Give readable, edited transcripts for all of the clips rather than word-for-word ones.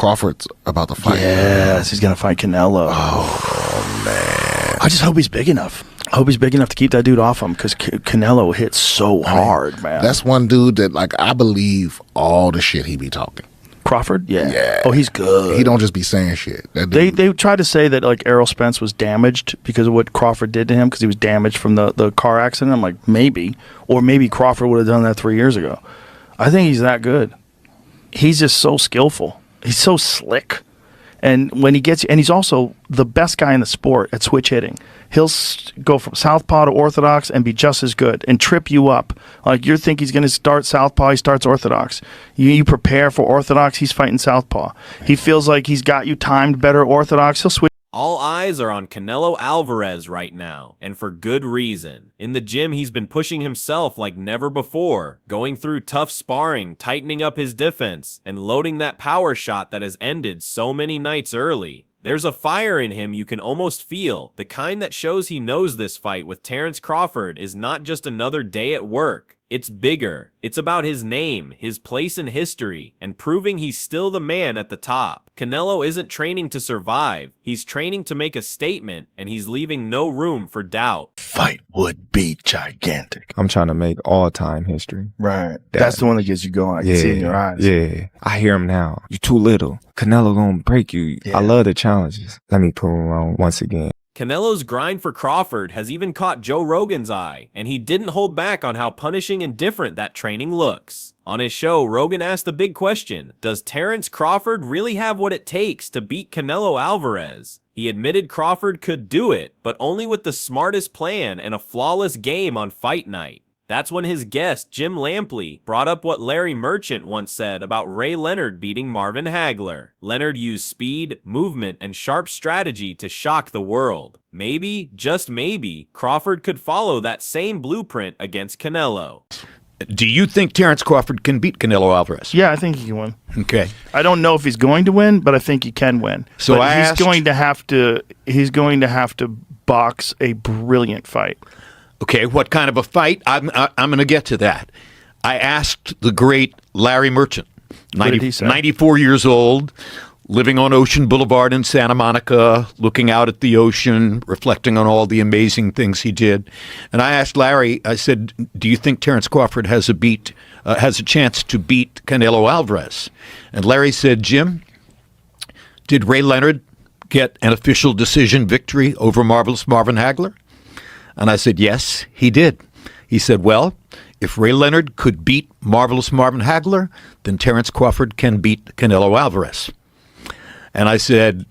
Crawford's about to fight. Yes, he's going to fight Canelo. Oh, man. I just hope he's big enough. I hope he's big enough to keep that dude off him because Canelo hits so hard, man. That's one dude that, like, I believe all the shit he be talking. Crawford? Yeah. Oh, he's good. He don't just be saying shit. They tried to say that, like, Errol Spence was damaged because of what Crawford did to him because he was damaged from the car accident. I'm like, maybe. Or maybe Crawford would have done that 3 years ago. I think he's that good. He's just so skillful. He's so slick. And when he gets, and he's also the best guy in the sport at switch hitting. He'll go from southpaw to orthodox and be just as good and trip you up. Like you think he's going to start southpaw, he starts orthodox. You prepare for orthodox, he's fighting southpaw. He feels like he's got you timed better orthodox, he'll switch. All eyes are on Canelo Alvarez right now, and for good reason. In the gym, he's been pushing himself like never before, going through tough sparring, tightening up his defense, and loading that power shot that has ended so many nights early. There's a fire in him you can almost feel, the kind that shows he knows this fight with Terence Crawford is not just another day at work. It's bigger. It's about his name, his place in history, and proving he's still the man at the top. Canelo isn't training to survive. He's training to make a statement, and he's leaving no room for doubt. Fight would be gigantic. I'm trying to make all-time history. Right. That's the one that gets you going. I can see it in your eyes. Yeah. I hear him now. You too little. Canelo gonna break you. Yeah. I love the challenges. Let me prove him wrong once again. Canelo's grind for Crawford has even caught Joe Rogan's eye, and he didn't hold back on how punishing and different that training looks. On his show, Rogan asked the big question, does Terence Crawford really have what it takes to beat Canelo Alvarez? He admitted Crawford could do it, but only with the smartest plan and a flawless game on fight night. That's when his guest, Jim Lampley, brought up what Larry Merchant once said about Ray Leonard beating Marvin Hagler. Leonard used speed, movement, and sharp strategy to shock the world. Maybe, just maybe, Crawford could follow that same blueprint against Canelo. Do you think Terence Crawford can beat Canelo Alvarez? Yeah, I think he can win. Okay. I don't know if he's going to win, but I think he can win. So but he's going to have to box a brilliant fight. Okay, what kind of a fight? I'm going to get to that. I asked the great Larry Merchant, What did he say? 94 years old, living on Ocean Boulevard in Santa Monica, looking out at the ocean, reflecting on all the amazing things he did. And I asked Larry, I said, do you think Terence Crawford has a chance to beat Canelo Alvarez? And Larry said, Jim, did Ray Leonard get an official decision victory over Marvelous Marvin Hagler? And I said, yes, he did. He said, well, if Ray Leonard could beat Marvelous Marvin Hagler, then Terence Crawford can beat Canelo Alvarez. And I said,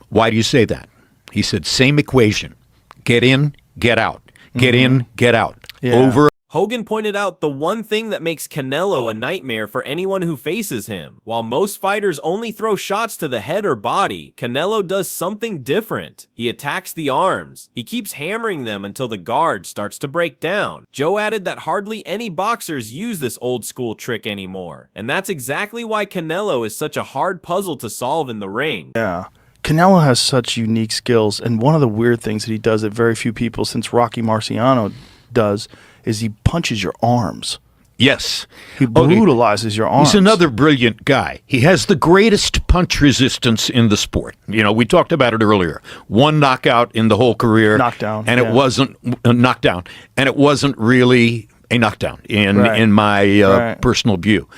why do you say that? He said, same equation. Get in, get out. Get in, get out. Yeah. Over. Hogan pointed out the one thing that makes Canelo a nightmare for anyone who faces him. While most fighters only throw shots to the head or body, Canelo does something different. He attacks the arms. He keeps hammering them until the guard starts to break down. Joe added that hardly any boxers use this old school trick anymore. And that's exactly why Canelo is such a hard puzzle to solve in the ring. Yeah. Canelo has such unique skills, and one of the weird things that he does that very few people since Rocky Marciano does is he punches your arms. Yes. He brutalizes your arms. He's another brilliant guy. He has the greatest punch resistance in the sport. You know, we talked about it earlier. One knockout in the whole career. Knockdown. And it wasn't a knockdown. And it wasn't really a knockdown in my personal view.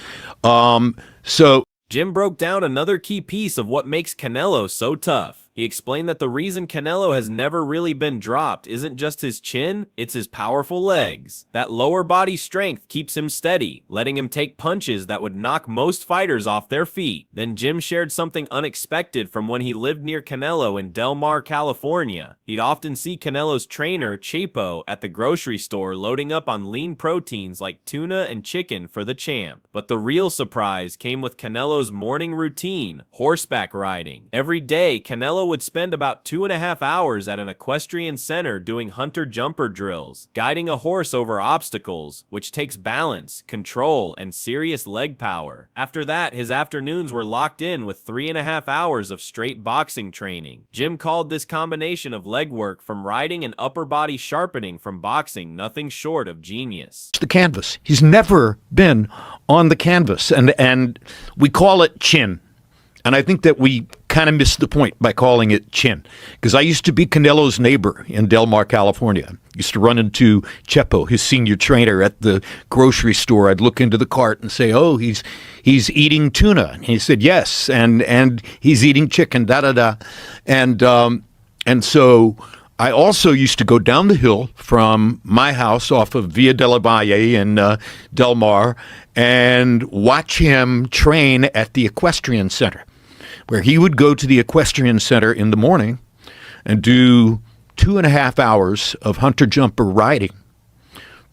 So Jim broke down another key piece of what makes Canelo so tough. He explained that the reason Canelo has never really been dropped isn't just his chin, it's his powerful legs. That lower body strength keeps him steady, letting him take punches that would knock most fighters off their feet. Then Jim shared something unexpected from when he lived near Canelo in Del Mar, California. He'd often see Canelo's trainer, Chapo, at the grocery store loading up on lean proteins like tuna and chicken for the champ. But the real surprise came with Canelo's morning routine, horseback riding. Every day, Canelo would spend about 2.5 hours at an equestrian center doing hunter-jumper drills, guiding a horse over obstacles, which takes balance, control, and serious leg power. After that, his afternoons were locked in with 3.5 hours of straight boxing training. Jim called this combination of leg work from riding and upper body sharpening from boxing nothing short of genius. the canvas. He's never been on the canvas. And we call it chin. And I think that we kind of missed the point by calling it chin. Because I used to be Canelo's neighbor in Del Mar, California. Used to run into Chepo, his senior trainer, at the grocery store. I'd look into the cart and say, "Oh, he's eating tuna." And he said, "Yes, and he's eating chicken." Da da da, and so I also used to go down the hill from my house off of Via della Valle in Del Mar and watch him train at the equestrian center, where he would go to the equestrian center in the morning and do 2.5 hours of hunter-jumper riding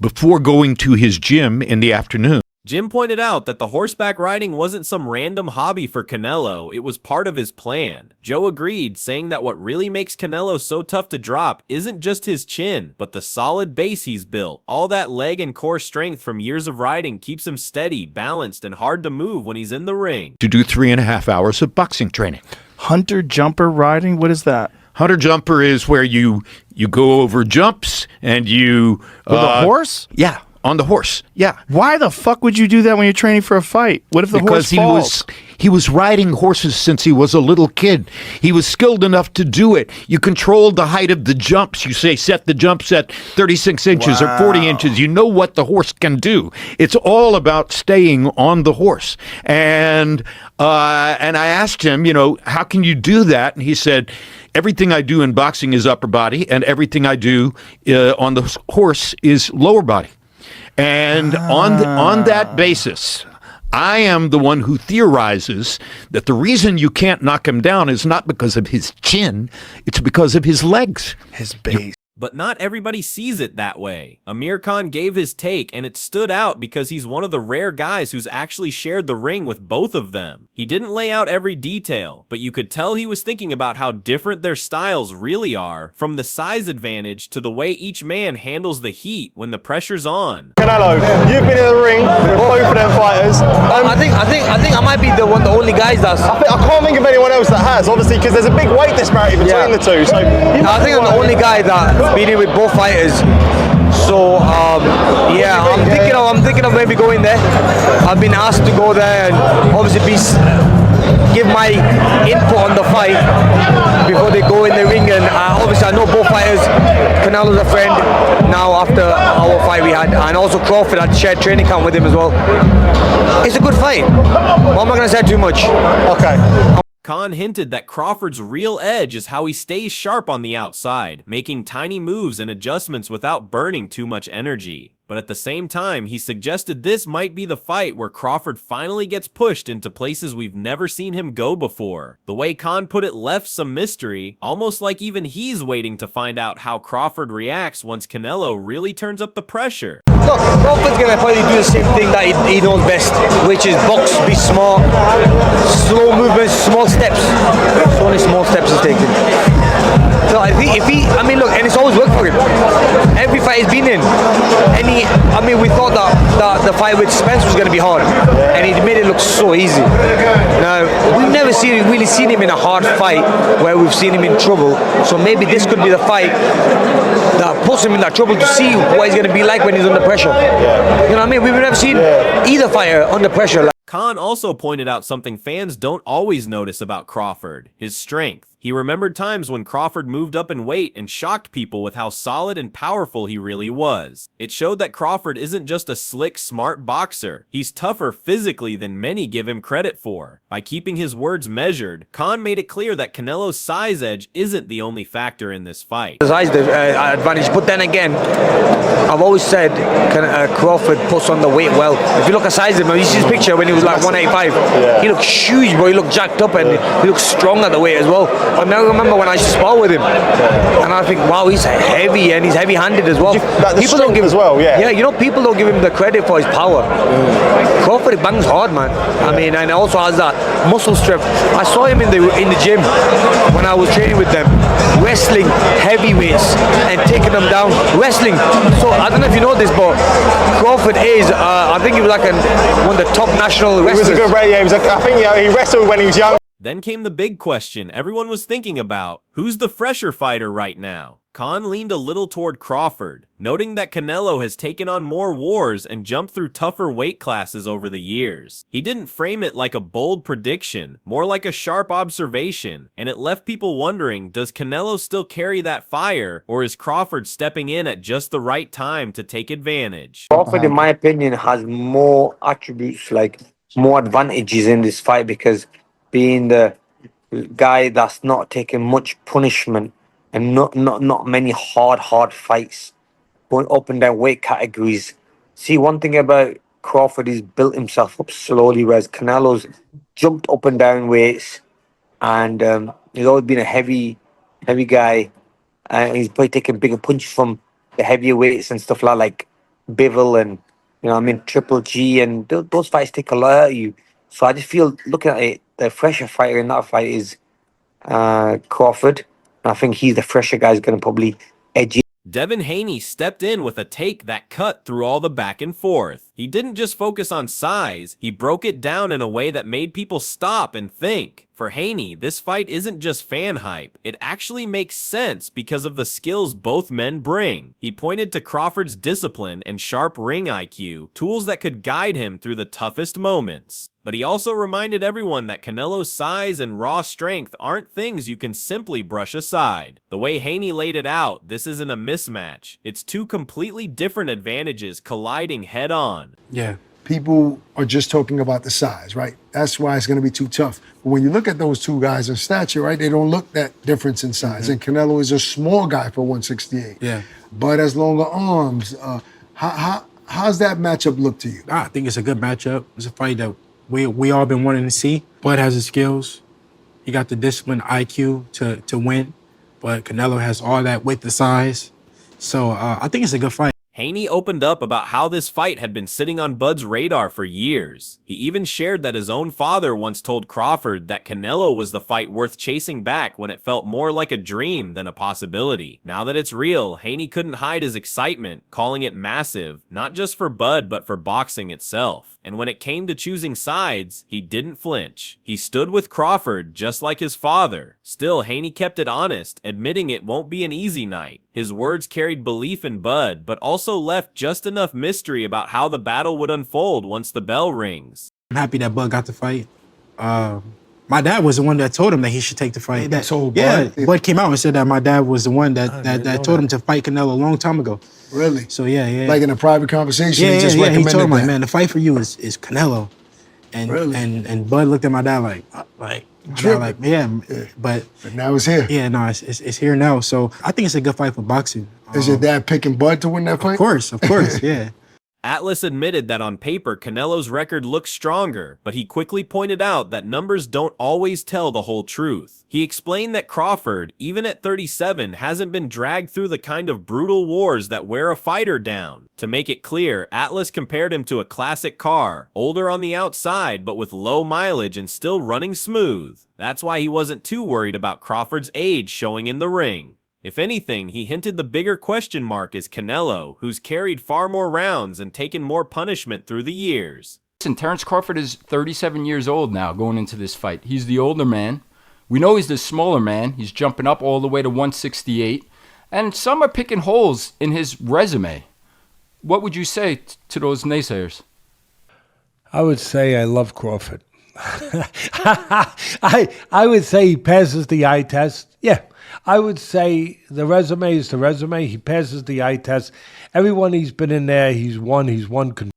before going to his gym in the afternoon. Jim pointed out that the horseback riding wasn't some random hobby for Canelo, it was part of his plan. Joe agreed, saying that what really makes Canelo so tough to drop isn't just his chin, but the solid base he's built. All that leg and core strength from years of riding keeps him steady, balanced, and hard to move when he's in the ring. To do 3.5 hours of boxing training. Hunter jumper riding? What is that? Hunter jumper is where you go over jumps and you... With a horse? Yeah. On the horse, yeah. Why the fuck would you do that when you're training for a fight? What if the horse falls? He was riding horses since he was a little kid. He was skilled enough to do it. You controlled the height of the jumps. You say set the jumps at 36 inches or 40 inches. You know what the horse can do. It's all about staying on the horse. And I asked him, how can you do that? And he said, everything I do in boxing is upper body, and everything I do on the horse is lower body. And on that basis, I am the one who theorizes that the reason you can't knock him down is not because of his chin, it's because of his legs. His base. But not everybody sees it that way. Amir Khan gave his take, and it stood out because he's one of the rare guys who's actually shared the ring with both of them. He didn't lay out every detail, but you could tell he was thinking about how different their styles really are, from the size advantage to the way each man handles the heat when the pressure's on. Canelo, you've been in the ring with both of them fighters. I think I might be the only guys that's... I can't think of anyone else that has, obviously, because there's a big weight disparity between the two. So I think I'm the only guy that's been in with both fighters. So yeah, I'm thinking of maybe going there. I've been asked to go there and obviously give my input on the fight before they go in the ring. And obviously I know both fighters. Canelo's a friend now after our fight we had, and also Crawford had shared training camp with him as well. It's a good fight. Well, I'm not going to say too much. Okay. Khan hinted that Crawford's real edge is how he stays sharp on the outside, making tiny moves and adjustments without burning too much energy. But at the same time, he suggested this might be the fight where Crawford finally gets pushed into places we've never seen him go before. The way Khan put it left some mystery, almost like even he's waiting to find out how Crawford reacts once Canelo really turns up the pressure. Look, Crawford's going to probably do the same thing that he knows best, which is box, be smart, slow movements, small steps. So only small steps he's taking. So I mean, look, and it's always worked for him. Every fight he's been in, we thought that the fight with Spence was going to be hard, and he made it look so easy. Now, we've never really seen him in a hard fight where we've seen him in trouble, so maybe this could be the fight that puts him in that trouble to see what he's going to be like when he's under pressure. You know what I mean? We've never seen either fighter under pressure. Khan also pointed out something fans don't always notice about Crawford, his strength. He remembered times when Crawford moved up in weight and shocked people with how solid and powerful he really was. It showed that Crawford isn't just a slick, smart boxer. He's tougher physically than many give him credit for. By keeping his words measured, Khan made it clear that Canelo's size edge isn't the only factor in this fight. The size advantage, but then again, I've always said Crawford puts on the weight well. If you look at size of him, you see his picture when he was like 185. He looked huge, bro. He looked jacked up and he looked strong at the weight as well. I now remember when I used to spar with him, and I think, wow, he's heavy and he's heavy-handed as well. People don't give as well, people don't give him the credit for his power. Crawford bangs hard, man. I mean, and also has that muscle strength. I saw him in the gym when I was training with them, wrestling heavyweights and taking them down, wrestling. So I don't know if you know this, but Crawford is, I think he was like one of the top national wrestlers. He was a good I think he wrestled when he was young. Then came the big question everyone was thinking about. Who's the fresher fighter right now? Khan leaned a little toward Crawford, noting that Canelo has taken on more wars and jumped through tougher weight classes over the years. He didn't frame it like a bold prediction, more like a sharp observation, and it left people wondering, does Canelo still carry that fire, or is Crawford stepping in at just the right time to take advantage? Crawford, in my opinion, has more attributes, like more advantages in this fight because being the guy that's not taking much punishment and not many hard fights, going up and down weight categories. See, one thing about Crawford, he's built himself up slowly, whereas Canelo's jumped up and down weights, and he's always been a heavy guy, and he's probably taking bigger punches from the heavier weights and stuff like Bivol and Triple G, and those fights take a lot out of you. So I just feel, looking at it, the fresher fighter in that fight is Crawford. I think he's the fresher guy, is going to probably edge it. Devin Haney stepped in with a take that cut through all the back and forth. He didn't just focus on size, he broke it down in a way that made people stop and think. For Haney, this fight isn't just fan hype, it actually makes sense because of the skills both men bring. He pointed to Crawford's discipline and sharp ring IQ, tools that could guide him through the toughest moments. But he also reminded everyone that Canelo's size and raw strength aren't things you can simply brush aside. The way Haney laid it out, this isn't a mismatch. It's two completely different advantages colliding head on. Yeah. People are just talking about the size, right? That's why it's going to be too tough. But when you look at those two guys in stature, right, they don't look that difference in size. And Canelo is a small guy for 168. Yeah. But has longer arms. How's that matchup look to you? I think it's a good matchup. It's a fight that we all been wanting to see. Bud has the skills. He got the discipline, IQ to win. But Canelo has all that with the size. So I think it's a good fight. Haney opened up about how this fight had been sitting on Bud's radar for years. He even shared that his own father once told Crawford that Canelo was the fight worth chasing back when it felt more like a dream than a possibility. Now that it's real, Haney couldn't hide his excitement, calling it massive, not just for Bud but for boxing itself. And when it came to choosing sides, he didn't flinch. He stood with Crawford just like his father. Still, Haney kept it honest, admitting it won't be an easy night. His words carried belief in Bud, but also left just enough mystery about how the battle would unfold once the bell rings. I'm happy that Bud got the fight. My dad was the one that told him that he should take the fight. Bud came out and said that my dad was the one that told him to fight Canelo a long time ago. Really? So yeah. Like in a private conversation, he just he recommended told him, that. like, man, the fight for you is Canelo. And Really? and Bud looked at my dad like yeah, but now it's here. Yeah, no, it's here now. So I think it's a good fight for boxing. Is your dad picking Bud to win that fight? Of course, yeah. Atlas admitted that on paper, Canelo's record looks stronger, but he quickly pointed out that numbers don't always tell the whole truth. He explained that Crawford, even at 37, hasn't been dragged through the kind of brutal wars that wear a fighter down. To make it clear, Atlas compared him to a classic car, older on the outside but with low mileage and still running smooth. That's why he wasn't too worried about Crawford's age showing in the ring. If anything, he hinted the bigger question mark is Canelo, who's carried far more rounds and taken more punishment through the years. Listen, Terence Crawford is 37 years old now going into this fight. He's the older man. We know he's the smaller man. He's jumping up all the way to 168. And some are picking holes in his resume. What would you say to those naysayers? I would say I love Crawford. I would say he passes the eye test. Yeah. I would say the resume is the resume. He passes the eye test. Everyone he's been in there, he's won.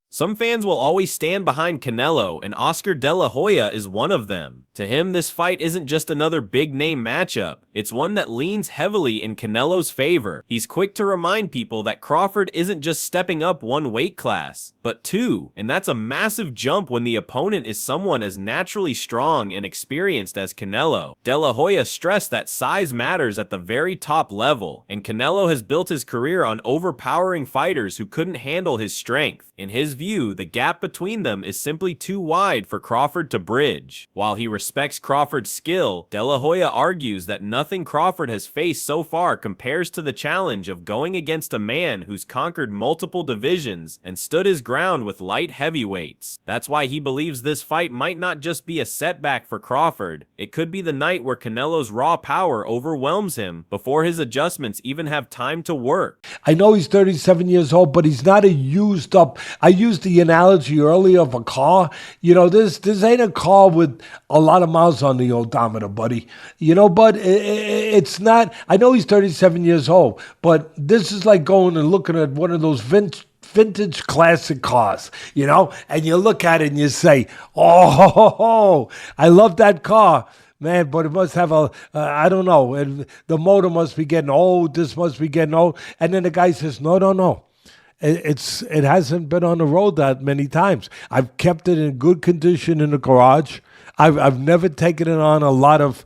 Some fans will always stand behind Canelo, and Oscar De La Hoya is one of them. To him, this fight isn't just another big-name matchup. It's one that leans heavily in Canelo's favor. He's quick to remind people that Crawford isn't just stepping up one weight class, but two, and that's a massive jump when the opponent is someone as naturally strong and experienced as Canelo. De La Hoya stressed that size matters at the very top level, and Canelo has built his career on overpowering fighters who couldn't handle his strength. In his view, the gap between them is simply too wide for Crawford to bridge. While he respects Crawford's skill, De La Hoya argues that nothing nothing Crawford has faced so far compares to the challenge of going against a man who's conquered multiple divisions and stood his ground with light heavyweights. That's why he believes this fight might not just be a setback for Crawford. It could be the night where Canelo's raw power overwhelms him before his adjustments even have time to work. I know he's 37 years old, but he's not a used up. I used the analogy earlier of a car. You know, this ain't a car with a lot of miles on the odometer, buddy. You know, but it's not. I know he's 37 years old, but this is like going and looking at one of those vintage classic cars, you know, and you look at it and you say, oh, I love that car. Man, but it must have I don't know, the motor must be getting old, this must be getting old. And then the guy says, no. It hasn't been on the road that many times. I've kept it in good condition in the garage. I've never taken it on a lot of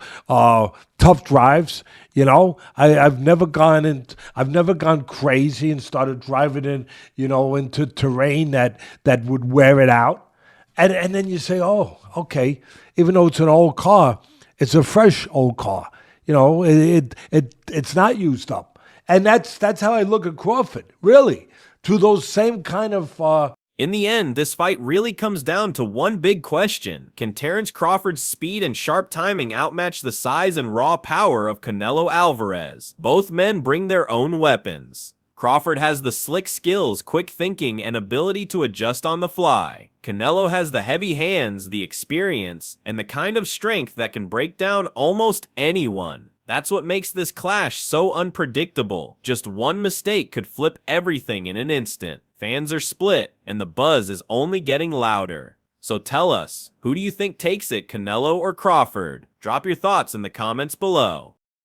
tough drives. You know, I've never gone crazy and started driving in, you know, into terrain that would wear it out. And then you say, oh, okay, even though it's an old car, it's a fresh old car. You know, it's not used up. And that's how I look at Crawford, really, to those same kind of In the end, this fight really comes down to one big question. Can Terence Crawford's speed and sharp timing outmatch the size and raw power of Canelo Alvarez? Both men bring their own weapons. Crawford has the slick skills, quick thinking, and ability to adjust on the fly. Canelo has the heavy hands, the experience, and the kind of strength that can break down almost anyone. That's what makes this clash so unpredictable. Just one mistake could flip everything in an instant. Fans are split, and the buzz is only getting louder. So tell us, who do you think takes it, Canelo or Crawford? Drop your thoughts in the comments below.